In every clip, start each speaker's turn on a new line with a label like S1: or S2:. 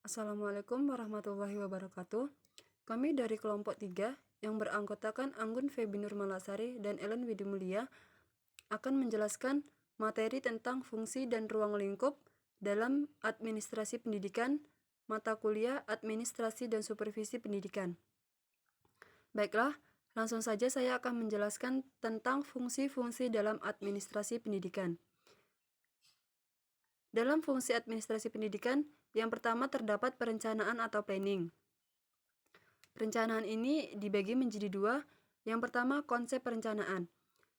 S1: Assalamualaikum warahmatullahi wabarakatuh. Kami dari kelompok 3 yang beranggotakan Anggun Febi Nurmalasari dan Ellen Widimulia akan menjelaskan materi tentang fungsi dan ruang lingkup dalam administrasi pendidikan, mata kuliah administrasi dan supervisi pendidikan. Baiklah, langsung saja saya akan menjelaskan tentang fungsi-fungsi dalam administrasi pendidikan. Dalam fungsi administrasi pendidikan, yang pertama terdapat perencanaan atau planning. Perencanaan ini dibagi menjadi dua. Yang pertama, konsep perencanaan.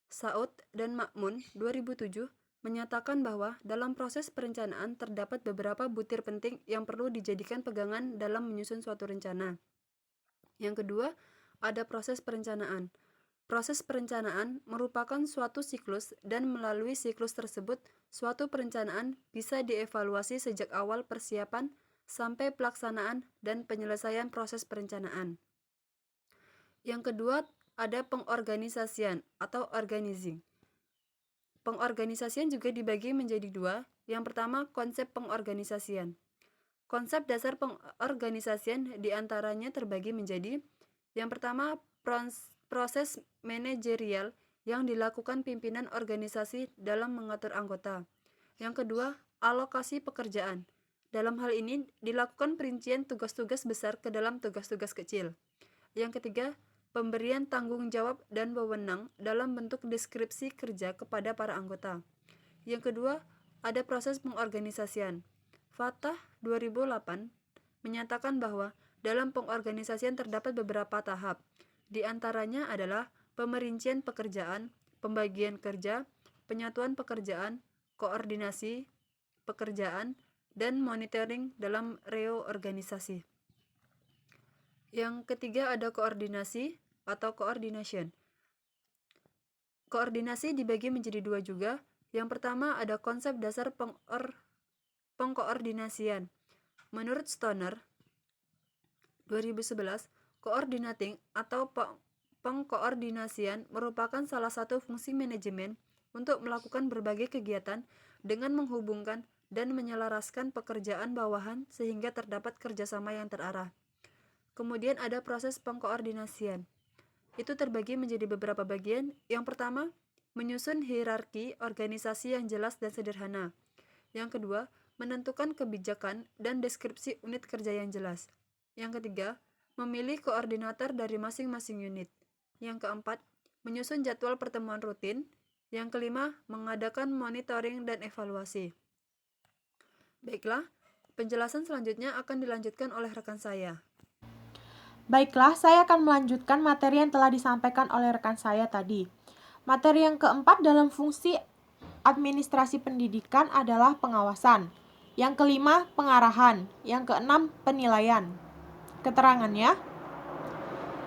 S1: Saud dan Makmun 2007 menyatakan bahwa dalam proses perencanaan terdapat beberapa butir penting yang perlu dijadikan pegangan dalam menyusun suatu rencana. Yang kedua, ada proses perencanaan. Proses perencanaan merupakan suatu siklus dan melalui siklus tersebut, suatu perencanaan bisa dievaluasi sejak awal persiapan sampai pelaksanaan dan penyelesaian proses perencanaan. Yang kedua, ada pengorganisasian atau organizing. Pengorganisasian juga dibagi menjadi dua. Yang pertama, konsep pengorganisasian. Konsep dasar pengorganisasian diantaranya terbagi menjadi: yang pertama, proses manajerial yang dilakukan pimpinan organisasi dalam mengatur anggota. Yang kedua, alokasi pekerjaan. Dalam hal ini dilakukan perincian tugas-tugas besar ke dalam tugas-tugas kecil. Yang ketiga, pemberian tanggung jawab dan wewenang dalam bentuk deskripsi kerja kepada para anggota. Yang kedua, ada proses pengorganisasian. Fatah 2008 menyatakan bahwa dalam pengorganisasian terdapat beberapa tahap. Di antaranya adalah pemerincian pekerjaan, pembagian kerja, penyatuan pekerjaan, koordinasi pekerjaan, dan monitoring dalam reorganisasi. Yang ketiga ada koordinasi atau coordination. Koordinasi dibagi menjadi dua juga. Yang pertama ada konsep dasar pengkoordinasian. Menurut Stoner 2011, coordinating atau pengkoordinasian merupakan salah satu fungsi manajemen untuk melakukan berbagai kegiatan dengan menghubungkan dan menyelaraskan pekerjaan bawahan sehingga terdapat kerjasama yang terarah. Kemudian ada proses pengkoordinasian. Itu terbagi menjadi beberapa bagian. Yang pertama, menyusun hierarki organisasi yang jelas dan sederhana. Yang kedua, menentukan kebijakan dan deskripsi unit kerja yang jelas. Yang ketiga, memilih koordinator dari masing-masing unit. Yang keempat, menyusun jadwal pertemuan rutin. Yang kelima, mengadakan monitoring dan evaluasi. Baiklah, penjelasan selanjutnya akan dilanjutkan oleh rekan saya.
S2: Baiklah, saya akan melanjutkan materi yang telah disampaikan oleh rekan saya tadi. Materi yang keempat dalam fungsi administrasi pendidikan adalah pengawasan. Yang kelima, pengarahan. Yang keenam, penilaian. Keterangannya,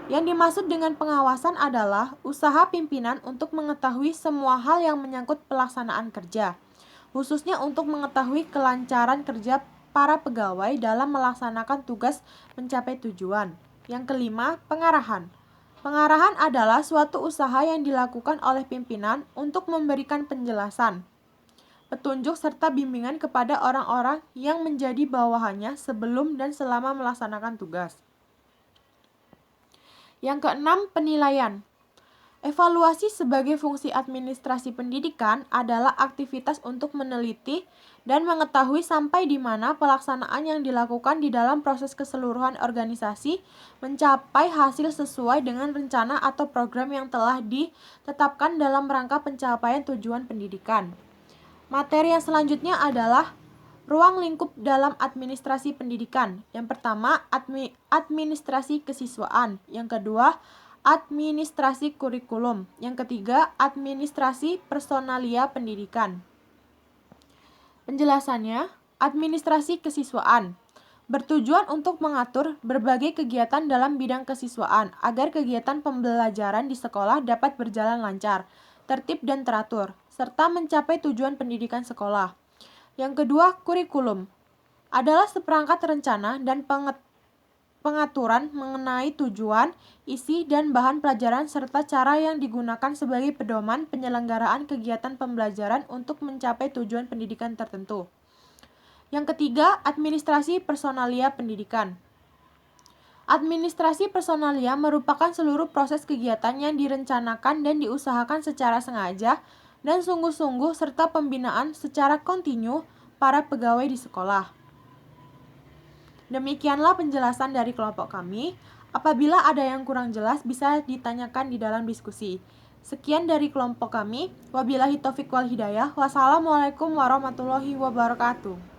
S2: yang dimaksud dengan pengawasan adalah usaha pimpinan untuk mengetahui semua hal yang menyangkut pelaksanaan kerja, khususnya untuk mengetahui kelancaran kerja para pegawai dalam melaksanakan tugas mencapai tujuan. Yang kelima, pengarahan. Pengarahan adalah suatu usaha yang dilakukan oleh pimpinan untuk memberikan penjelasan, petunjuk serta bimbingan kepada orang-orang yang menjadi bawahannya sebelum dan selama melaksanakan tugas. Yang keenam, penilaian. Evaluasi sebagai fungsi administrasi pendidikan adalah aktivitas untuk meneliti dan mengetahui sampai di mana pelaksanaan yang dilakukan di dalam proses keseluruhan organisasi mencapai hasil sesuai dengan rencana atau program yang telah ditetapkan dalam rangka pencapaian tujuan pendidikan. Materi yang selanjutnya adalah ruang lingkup dalam administrasi pendidikan. Yang pertama, administrasi kesiswaan. Yang kedua, administrasi kurikulum. Yang ketiga, administrasi personalia pendidikan. Penjelasannya, administrasi kesiswaan bertujuan untuk mengatur berbagai kegiatan dalam bidang kesiswaan agar kegiatan pembelajaran di sekolah dapat berjalan lancar, tertib dan teratur, serta mencapai tujuan pendidikan sekolah. Yang kedua, kurikulum adalah seperangkat rencana dan pengaturan mengenai tujuan, isi, dan bahan pelajaran serta cara yang digunakan sebagai pedoman penyelenggaraan kegiatan pembelajaran untuk mencapai tujuan pendidikan tertentu. Yang ketiga, administrasi personalia pendidikan. Administrasi personalia merupakan seluruh proses kegiatan yang direncanakan dan diusahakan secara sengaja dan sungguh-sungguh serta pembinaan secara kontinu para pegawai di sekolah. Demikianlah penjelasan dari kelompok kami. Apabila ada yang kurang jelas bisa ditanyakan di dalam diskusi. Sekian dari kelompok kami. Wabillahi taufiq wal hidayah. Wassalamualaikum warahmatullahi wabarakatuh.